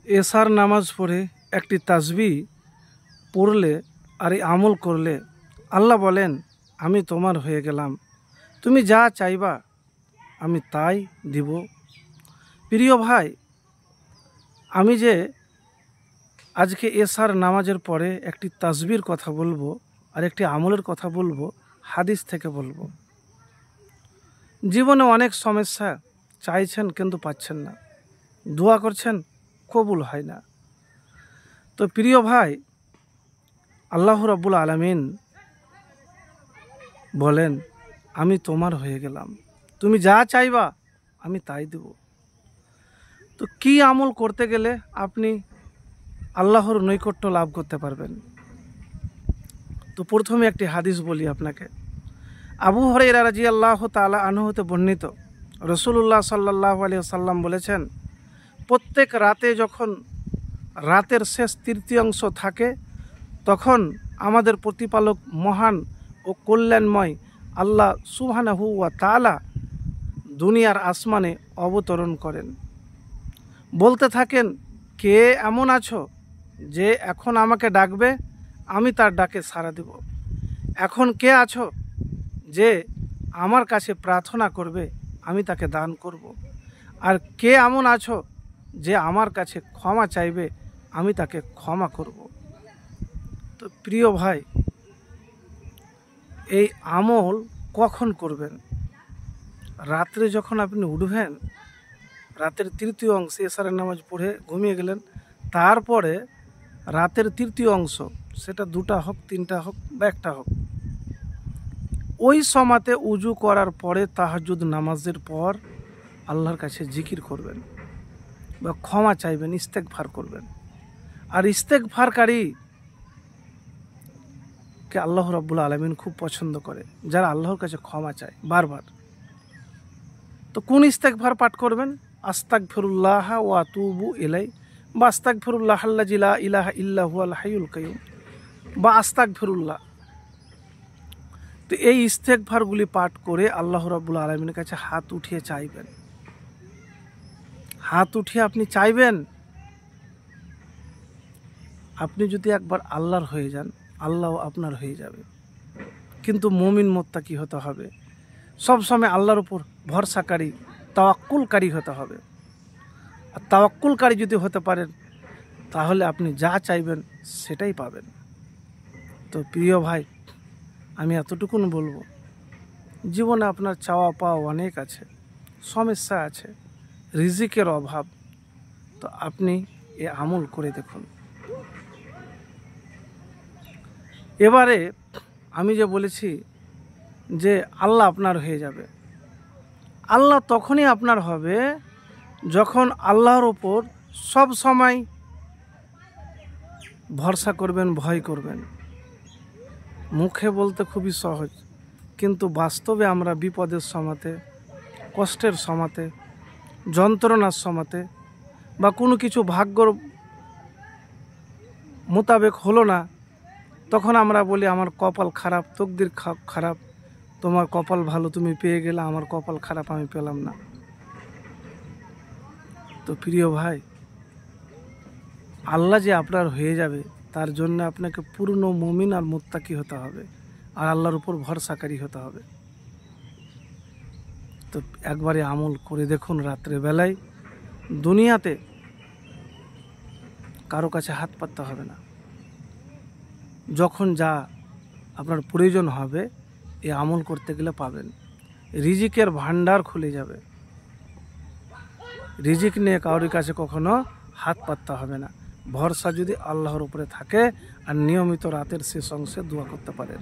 এশার নামাজ পড়ে একটি তাসবিহ পড়লে আর এই আমল করলে আল্লাহ বলেন, আমি তোমার হয়ে গেলাম, তুমি যা চাইবা আমি তাই দিব। প্রিয় ভাই, আমি যে আজকে এশার নামাজের পরে একটি তাসবির কথা বলবো আর একটি আমলের কথা বলবো, হাদিস থেকে বলবো। জীবনে অনেক সমস্যা, চাইছেন কিন্তু পাচ্ছেন না, দোয়া করছেন কবুল হয় না। তো প্রিয় ভাই, আল্লাহ রাব্বুল আলামিন বলেন, আমি তোমার হয়ে গেলাম, তুমি যা চাইবা আমি তাই দেব। তো কি আমল করতে গেলে আপনি আল্লাহর নৈকট্য লাভ করতে পারবেন? তো প্রথমে একটি হাদিস বলি আপনাকে। আবু হুরায়রা রাদিয়াল্লাহু তাআলা আনহু হতে বর্ণিত, রাসূলুল্লাহ সাল্লাল্লাহু আলাইহি ওয়াসাল্লাম বলেছেন, প্রত্যেক রাতে যখন রাতের শেষ তৃতীয়াংশ থাকে তখন আমাদের প্রতিপালক মহান ও কল্যাণময় আল্লাহ সুবহানাহু ওয়া তাআলা দুনিয়ার আসমানে অবতরণ করেন। বলতে থাকেন, কে এমন আছো যে এখন আমাকে ডাকবে, আমি তার ডাকে সাড়া দেব। এখন কে আছো যে আমার কাছে প্রার্থনা করবে, আমি তাকে দান করব। আর কে এমন আছো যে আমার কাছে ক্ষমা চাইবে, আমি তাকে ক্ষমা করব। তো প্রিয় ভাই, এই আমল কখন করবেন? রাত্রে যখন আপনি উঠবেন, রাতের তৃতীয় অংশে এশারের নামাজ পড়ে ঘুমিয়ে গেলেন, তারপরে রাতের তৃতীয় অংশ, সেটা 2টা হোক, 3টা হোক বা 1টা হোক, ওই সময়তে উজু করার পরে তাহাজ্জুদ নামাজের পর আল্লাহর কাছে জিকির করবেন বা ক্ষমা চাইবেন, ইস্তেগফার করবেন। আর ইস্তেগফারকারী কে আল্লাহ রাব্বুল আলামিন খুব পছন্দ করে, যারা আল্লাহর কাছে ক্ষমা চায় বারবার। তো কোন ইস্তেগফার পাঠ করবেন? আস্তাগফিরুল্লাহ ওয়া আতুবু ইলাই, বা আস্তাগফিরুল্লাহ আল্লাযী লা ইলাহা ইল্লা হুয়াল হাইয়ুল কাইয়্যুম, বা আস্তাগফিরুল্লাহ। তো এই ইস্তেগফারগুলি পাঠ করে আল্লাহ রাব্বুল আলামিনের কাছে হাত উঠিয়ে চাইবেন। হাত উঠিয়ে আপনি চাইবেন, আপনি যদি একবার আল্লাহর হয়ে যান, আল্লাহ আপনার হয়ে যাবে। কিন্তু মুমিন মুত্তাকি হতে হবে, সবসময় আল্লাহর উপর ভরসাকারী, তাওয়াক্কুলকারী হতে হবে। আর তাওয়াক্কুলকারী যদি হতে পারেন, তাহলে আপনি যা চাইবেন সেটাই পাবেন। তো প্রিয় ভাই, আমি এতটুকুন বলবো, জীবনে আপনার চাওয়া পাওয়া অনেক আছে, সমস্যা আছে, রিজিকের অভাব, তো আপনি এ আমল করে দেখুন। এবারে আমি যে বলেছি যে আল্লাহ আপনার হয়ে যাবে, আল্লাহ তখনই আপনার হবে যখন আল্লাহর ওপর সব সময় ভরসা করবেন, ভয় করবেন। মুখে বলতে খুবই সহজ, কিন্তু বাস্তবে আমরা বিপদের সময়তে, কষ্টের সময়তে, যন্ত্রণার সময়তে, বা কোনো কিছু ভাগ্যর মোতাবেক হলো না, তখন আমরা বলি আমার কপাল খারাপ, তকদির খারাপ। তোমার কপাল ভালো, তুমি পেয়ে গেলে, আমার কপাল খারাপ, আমি পেলাম না। তো প্রিয় ভাই, আল্লাহ যে আপনার হয়ে যাবে, তার জন্য আপনাকে পূর্ণ মুমিন আর মুত্তাকি হতে হবে, আর আল্লাহর উপর ভরসাকারী হতে হবে। তো একবারে আমল করে দেখুন রাত্রে বেলায়, দুনিয়াতে কারো কাছে হাত পাততে হবে না। যখন যা আপনার প্রয়োজন হবে, এই আমল করতে গেলে পাবেন। রিজিকের ভান্ডার খুলে যাবে। রিজিক নিয়ে কারোর কাছে কখনো হাত পাততে হবে না। ভরসা যদি আল্লাহর উপরে থাকে আর নিয়মিত রাতের শেষ অংশে দোয়া করতে পারেন।